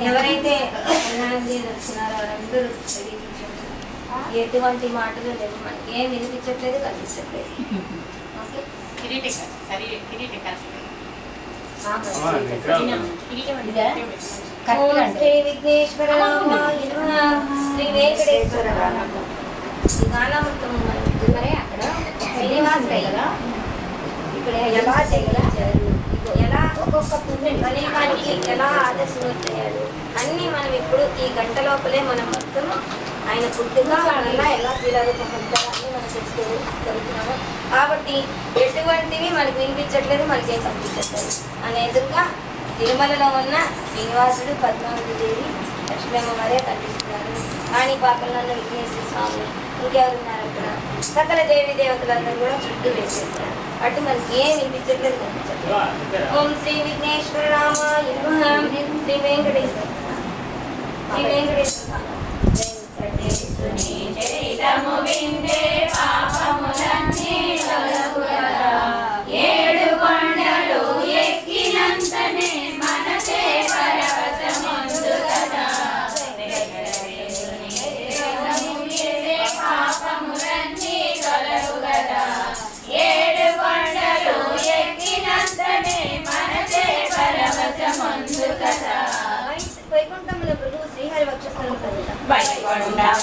ఎవరైతే వచ్చినారో వారందరూ ఎటువంటి మాటలు లేవు, మనకి ఏం వినిపించట్లేదు, కనిపించట్లేదు. ఓకే, శ్రీ విఘ్నేశ్వర శ్రీ వెంకటేశ్వర ఈ గానామృతం మరి అక్కడ శ్రీనివాసరావు కదా ఇక్కడ ఎలా చేయాలి, ఎలా ఒక్కొక్క పుణ్యానికి ఎలా ఆదర్శమయ్యాడు అన్నీ మనం ఇప్పుడు ఈ గంట లోపలే మనం మొత్తం ఆయన పుట్టుగా వల్ల ఎలా శ్రీరామకృష్ణ అన్నీ మనం తెలుసుకుంటున్నాము. కాబట్టి ఎటువంటివి మనకు వినిపించట్లేదు, మనకేం కనిపించట్లేదు అనే ఎదురుగా తిరుమలలో ఉన్న శ్రీనివాసుడు, పద్మావతి దేవి, లక్ష్మీమ్మ వారే కనిపిస్తున్నారు. కాణిపాకంలో ఉన్న విఘ్నేశ్వర స్వామి, ఇంకెవరున్నారు అక్కడ సకల దేవి దేవతలందరూ కూడా చుట్టూ వేసేస్తారు. అటు మనకి ఏం వినిపించట్లేదు, కనిపించట్లేదు. ఓం శ్రీ విఘ్నేశ్వర రామాయ నమః. శ్రీ వెంకటేశ్వర శ్రీ వెంకటేశ్వర ఏడు కొండలు ఎక్కినంతనే మనసే పరవశమందు కదా. పాపములన్నీ తొలగు కదా. ఏడు కొండలు ఎక్కినంతనే మనసే పరవశమందు కదా. వైకుంఠంలో ప్రభు శ్రీహరి వక్షస్థలం కదా. వైకుంఠం